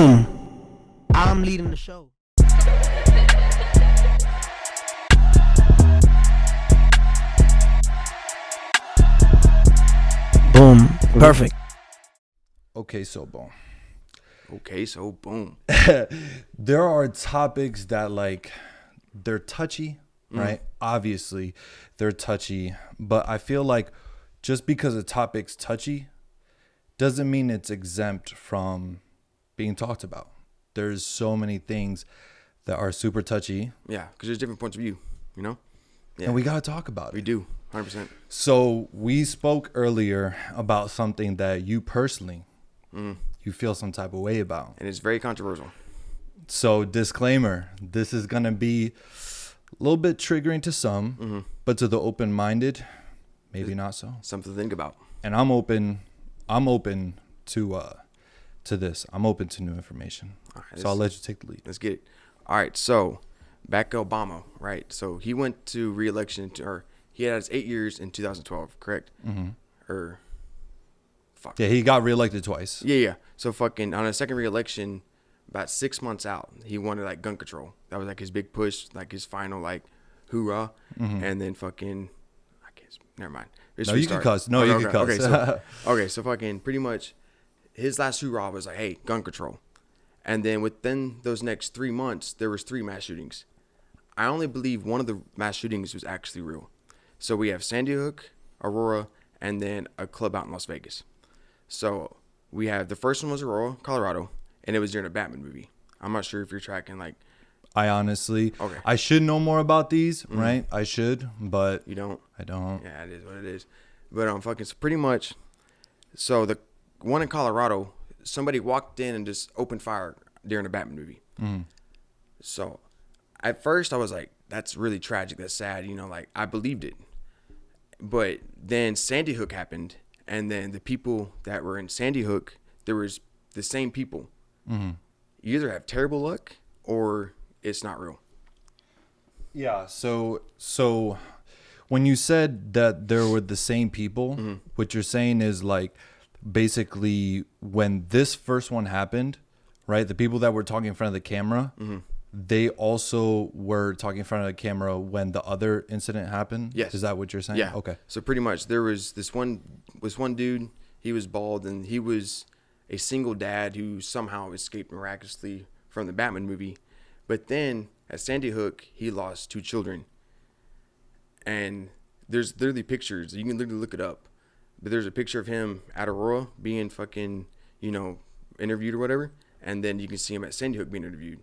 Boom. I'm leading the show. Boom. Perfect. Okay, so boom. There are topics that like they're touchy, right? Obviously, they're touchy, but I feel like just because a topic's touchy doesn't mean it's exempt from being talked about. There's so many things that are super touchy. Yeah, because there's different points of view, you know? Yeah. And we got to talk about it. We do, 100%. So we spoke earlier about something that you personally, you feel some type of way about. And it's very controversial. So disclaimer, this is going to be a little bit triggering to some, but to the open-minded, maybe not so. Something to think about. And I'm open to this. I'm open to new information. Right, so I'll let you take the lead. Let's get it. All right. So back to Obama, right? So he went to re-election, or he had his 8 years in 2012, correct? Or fuck. Yeah, he got reelected twice. Yeah. So fucking on his second re-election, about 6 months out, he wanted like gun control. That was like his big push, like his final like hoorah. And then fucking, I guess, never mind. No, you can cuss. No, you can cuss. Okay, so fucking pretty much his last hoorah was like, hey, gun control. And then within those next 3 months, there was 3 mass shootings. I only believe one of the mass shootings was actually real. So we have Sandy Hook, Aurora, and then a club out in Las Vegas. So we have the first one was Aurora, Colorado, and it was during a Batman movie. I'm not sure if you're tracking like. I honestly, I should know more about these, right? I should, but you don't. I don't. Yeah, it is what it is. But fucking so pretty much. So the one in Colorado, somebody walked in and just opened fire during a Batman movie. So at first I was like, that's really tragic. That's sad. You know, like I believed it. But then Sandy Hook happened. And then the people that were in Sandy Hook, there was the same people. You either have terrible luck or it's not real. Yeah. So when you said that there were the same people, what you're saying is like basically when this first one happened, right? The people that were talking in front of the camera, they also were talking in front of the camera when the other incident happened. Yes. Is that what you're saying? Yeah. Okay. So pretty much there was this one dude, he was bald and he was a single dad who somehow escaped miraculously from the Batman movie. But then at Sandy Hook, he lost 2 children. And there's literally pictures. You can literally look it up. But there's a picture of him at Aurora being fucking, interviewed or whatever. And then you can see him at Sandy Hook being interviewed.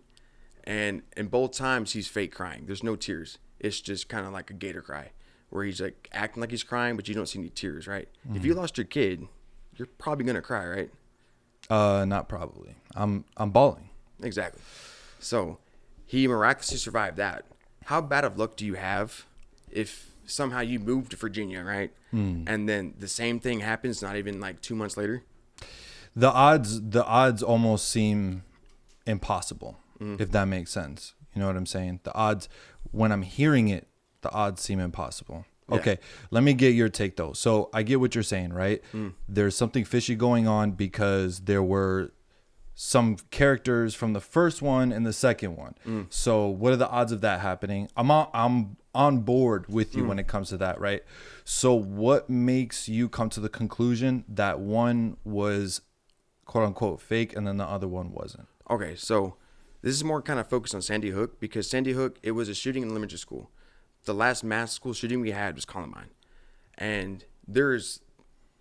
And in both times, he's fake crying. There's no tears. It's just kind of like a gator cry where he's like acting like he's crying, but you don't see any tears, right? If you lost your kid, you're probably going to cry, right? Not probably. I'm bawling. Exactly. So he miraculously survived that. How bad of luck do you have if somehow you moved to Virginia, right? And then the same thing happens not even like 2 months later? The odds almost seem impossible, if that makes sense. You know what I'm saying? The odds, when I'm hearing it, the odds seem impossible. Yeah. Okay, let me get your take though. So I get what you're saying, right? There's something fishy going on because there were some characters from the first one and the second one. So what are the odds of that happening? I'm on board with you when it comes to that, right? So what makes you come to the conclusion that one was quote unquote fake and then the other one wasn't? Okay, so this is more kind of focused on Sandy Hook because Sandy Hook, it was a shooting in elementary school. The last mass school shooting we had was Columbine. And there's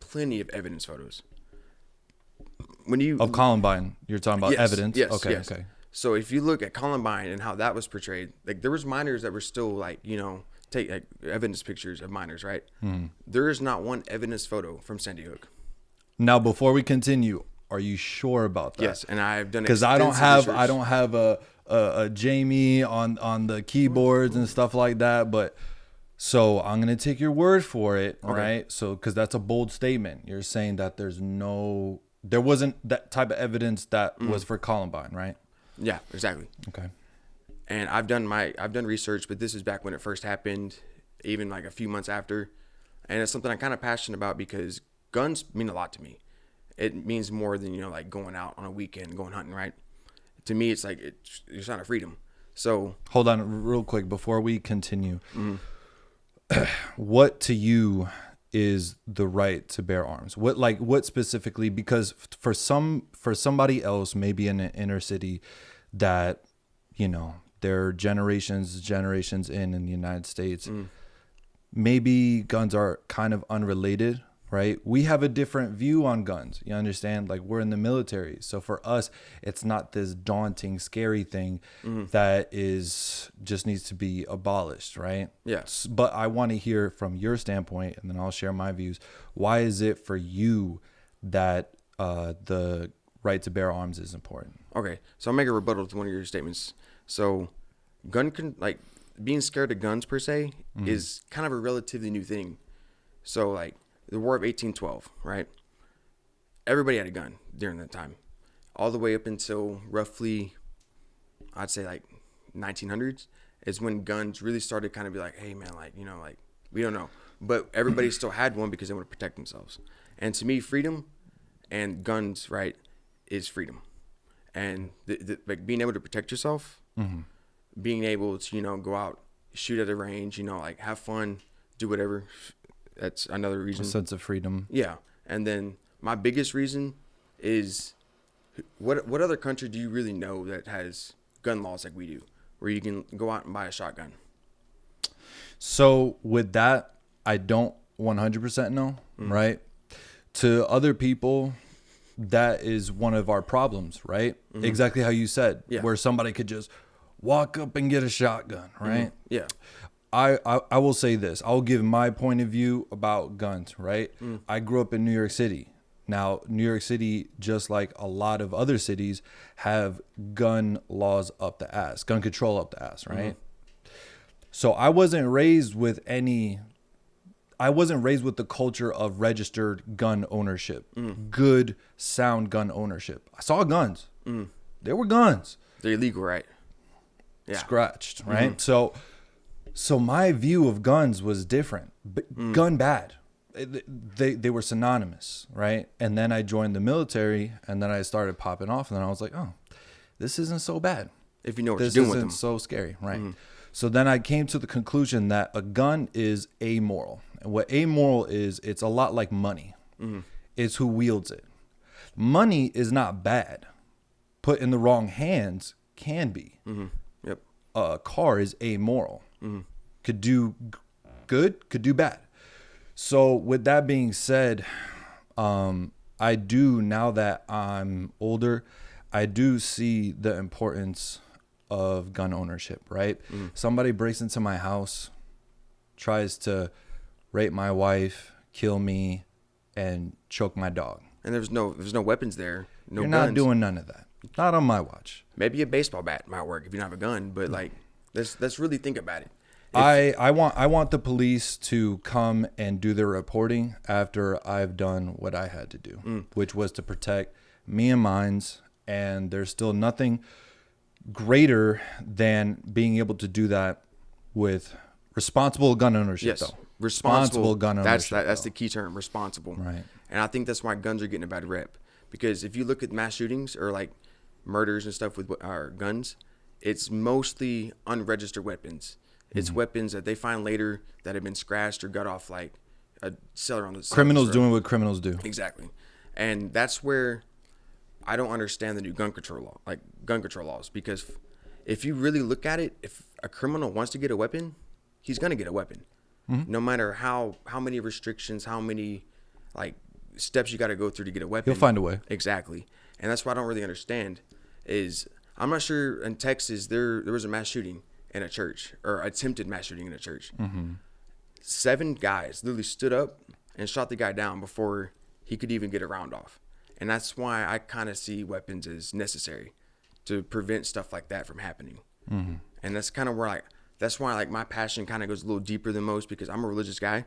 plenty of evidence photos. Of Columbine, you're talking about evidence? Yes, okay, yes. okay. So if you look at Columbine and how that was portrayed, like there was minors that were still like, take like evidence pictures of minors, right? There is not one evidence photo from Sandy Hook. Now, before we continue, are you sure about that? Yes, and I've done it because I don't have a Jamie on the keyboards and stuff like that, but so I'm gonna take your word for it, right? So because that's a bold statement. You're saying that there wasn't that type of evidence that was for Columbine, right? Yeah, exactly. Okay. And I've done research, but this is back when it first happened, even like a few months after. And it's something I'm kind of passionate about because guns mean a lot to me. It means more than, like going out on a weekend, going hunting, right? to me, it's like it's not a freedom. So hold on real quick before we continue. What to you is the right to bear arms? What specifically? Because for somebody else, maybe in an inner city, that they're generations in the United States, maybe guns are kind of unrelated, right? We have a different view on guns. You understand? Like, we're in the military. So for us, it's not this daunting, scary thing that just needs to be abolished, right? Yeah. But I want to hear from your standpoint, and then I'll share my views. Why is it for you that the right to bear arms is important? Okay. So I'll make a rebuttal to one of your statements. So being scared of guns per se is kind of a relatively new thing. So like, the War of 1812, right? Everybody had a gun during that time, all the way up until roughly, I'd say like 1900s is when guns really started kind of be like, hey man, like, we don't know, but everybody still had one because they want to protect themselves. And to me, freedom and guns, right, is freedom, and like being able to protect yourself, being able to go out, shoot at a range, like have fun, do whatever. That's another reason. A sense of freedom. Yeah. And then my biggest reason is what other country do you really know that has gun laws like we do, where you can go out and buy a shotgun? So with that, I don't 100% know, right? To other people, that is one of our problems, right? Exactly how you said, where somebody could just walk up and get a shotgun, right? Yeah. I will say this. I'll give my point of view about guns, right? I grew up in New York City. Now, New York City, just like a lot of other cities, have gun laws up the ass, gun control up the ass, right? So I wasn't raised with the culture of registered gun ownership, good, sound gun ownership. I saw guns. There were guns. They're illegal, right? Yeah. Scratched, right? So my view of guns was different. Gun bad. They were synonymous, right? And then I joined the military, and then I started popping off, and then I was like, oh, this isn't so bad. If you know what you're doing with them. This isn't so scary, right? So then I came to the conclusion that a gun is amoral. And what amoral is, it's a lot like money. It's who wields it. Money is not bad. Put in the wrong hands can be. Yep. A car is amoral. Could do good, could do bad. So with that being said, I do, now that I'm older, I do see the importance of gun ownership, right? Somebody breaks into my house, tries to rape my wife, kill me, and choke my dog. And there's no weapons there. No You're guns. not doing none of that. Not on my watch. Maybe a baseball bat might work if you don't have a gun, but like, let's really think about it. I want the police to come and do their reporting after I've done what I had to do, which was to protect me and mines. And there's still nothing greater than being able to do that with responsible gun ownership. Yes, though. responsible gun ownership. That's the key term, responsible. Right. And I think that's why guns are getting a bad rep, because if you look at mass shootings or like murders and stuff with our guns, it's mostly unregistered weapons. It's weapons that they find later that have been scratched or got off like a seller on the side. Criminals doing what criminals do. Exactly. And that's where I don't understand the new gun control laws, because if you really look at it, if a criminal wants to get a weapon, he's going to get a weapon. No matter how many restrictions, how many like steps you got to go through to get a weapon. He'll find a way. Exactly. And that's what I don't really understand is, I'm not sure in Texas, there was a mass shooting in a church, or attempted mass shooting in a church. 7 guys literally stood up and shot the guy down before he could even get a round off. And that's why I kind of see weapons as necessary to prevent stuff like that from happening. And that's kind of where that's why my passion kind of goes a little deeper than most, because I'm a religious guy.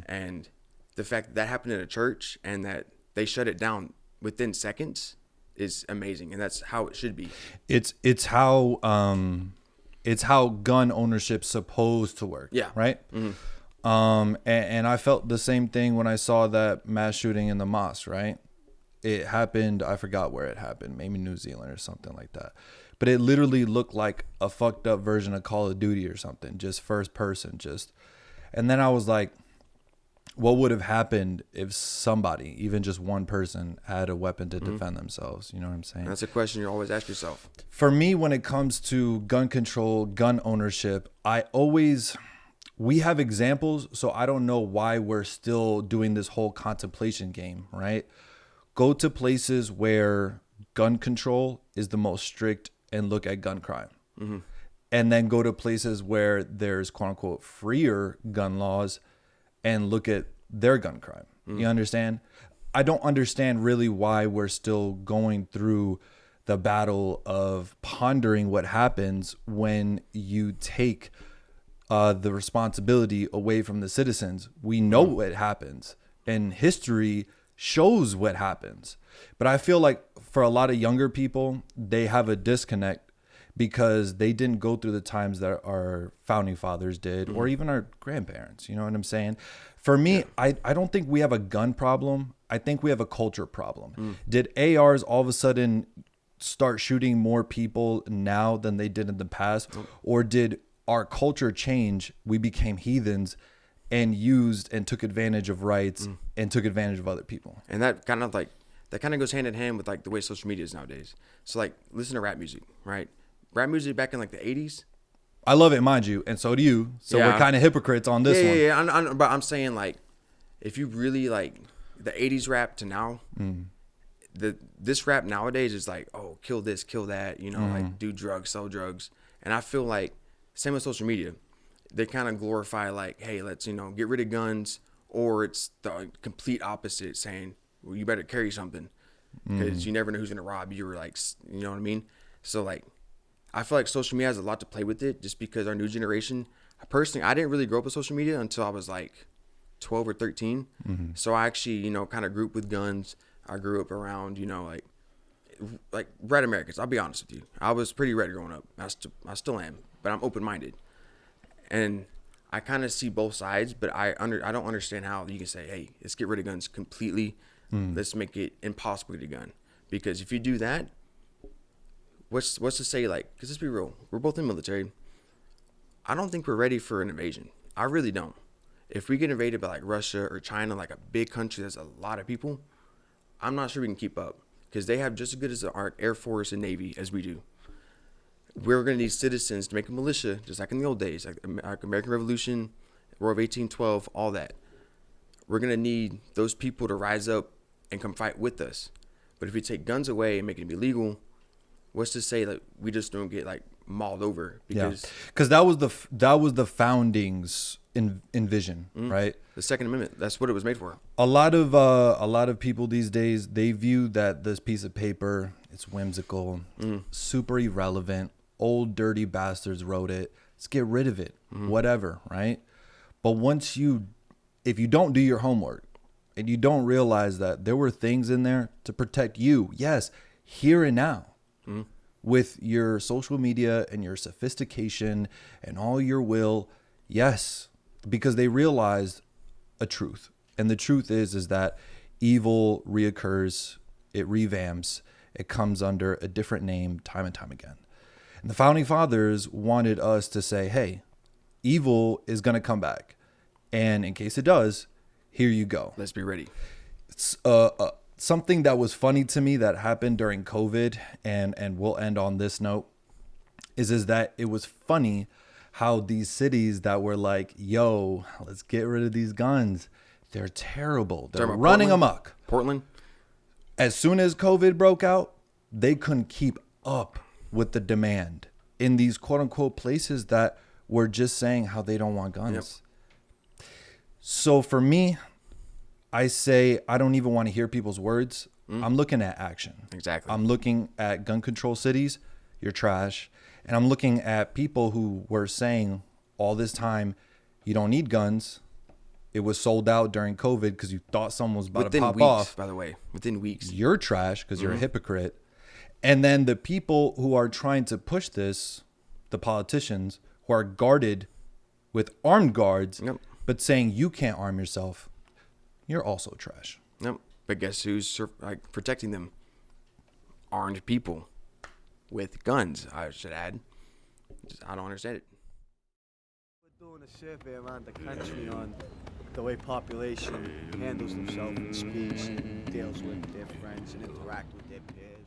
And the fact that happened in a church and that they shut it down within seconds is amazing. And that's how it should be. It's how gun ownership's supposed to work. Yeah. Right. And I felt the same thing when I saw that mass shooting in the mosque. Right. It happened, I forgot where it happened, maybe New Zealand or something like that. But it literally looked like a fucked up version of Call of Duty or something, just first person, just. And then I was like, what would have happened if somebody, even just one person, had a weapon to defend themselves? You know what I'm saying? That's a question you always ask yourself. For me, when it comes to gun control, gun ownership, we have examples, so I don't know why we're still doing this whole contemplation game, right? Go to places where gun control is the most strict and look at gun crime. And then go to places where there's quote unquote freer gun laws and look at their gun crime. You understand? I don't understand really why we're still going through the battle of pondering what happens when you take the responsibility away from the citizens. We know what happens, and history shows what happens. But I feel like for a lot of younger people, they have a disconnect because they didn't go through the times that our founding fathers did, or even our grandparents. You know what I'm saying? For me, I don't think we have a gun problem. I think we have a culture problem. Did ARs all of a sudden start shooting more people now than they did in the past? Or did our culture change? We became heathens and used and took advantage of rights and took advantage of other people. And that kind of goes hand in hand with like the way social media is nowadays. So like listen to rap music, right? Rap music back in like the 80s. I love it, mind you, and so do you. So we're kind of hypocrites on this one. Yeah. But I'm saying like, if you really like the 80s rap to now, this rap nowadays is like, oh, kill this, kill that, you know, like do drugs, sell drugs. And I feel like same with social media. They kind of glorify like, hey, let's, get rid of guns, or it's the complete opposite, saying, well, you better carry something because you never know who's going to rob you, or like, you know what I mean? So like, I feel like social media has a lot to play with it, just because our new generation, personally, I didn't really grow up with social media until I was like 12 or 13. So I actually, kind of grew up with guns. I grew up around, like red Americans. I'll be honest with you. I was pretty red growing up. I still am, but I'm open-minded. And I kind of see both sides, but I don't understand how you can say, hey, let's get rid of guns completely. Let's make it impossible to get a gun. Because if you do that, what's to say, like, because let's be real, we're both in the military. I don't think we're ready for an invasion. I really don't. If we get invaded by like Russia or China, like a big country that's a lot of people, I'm not sure we can keep up, because they have just as good as our Air Force and Navy as we do. We're going to need citizens to make a militia, just like in the old days, like American Revolution, War of 1812, all that. We're going to need those people to rise up and come fight with us. But if we take guns away and make it illegal, what's to say that we just don't get like mauled over? Because that was the founding's envision, right? The Second Amendment, that's what it was made for. A lot of people these days, they view that this piece of paper, it's whimsical, super irrelevant, old dirty bastards wrote it, let's get rid of it, whatever, right? But if you don't do your homework and you don't realize that there were things in there to protect you, yes, here and now, with your social media and your sophistication and all your will, yes, because they realized a truth. And the truth is that evil reoccurs, it revamps, it comes under a different name time and time again. And the founding fathers wanted us to say, hey, evil is going to come back. And in case it does, here you go. Let's be ready. It's something that was funny to me that happened during COVID, and we'll end on this note, is that it was funny how these cities that were like, yo, let's get rid of these guns, they're terrible. They're running amok. Portland? As soon as COVID broke out, they couldn't keep up with the demand in these quote unquote places that were just saying how they don't want guns. Yep. So for me, I say I don't even want to hear people's words. I'm looking at action. Exactly. I'm looking at gun control cities. You're trash. And I'm looking at people who were saying all this time, you don't need guns. It was sold out during COVID because you thought someone was about to pop off. By the way, within weeks. You're trash because you're a hypocrite. And then the people who are trying to push this, the politicians who are guarded with armed guards, but saying you can't arm yourself, you're also trash. Yep. But guess who's protecting them? Armed people with guns, I should add. I don't understand it. We're doing a survey around the country on the way population handles themselves and speaks and deals with their friends and interacts with their peers.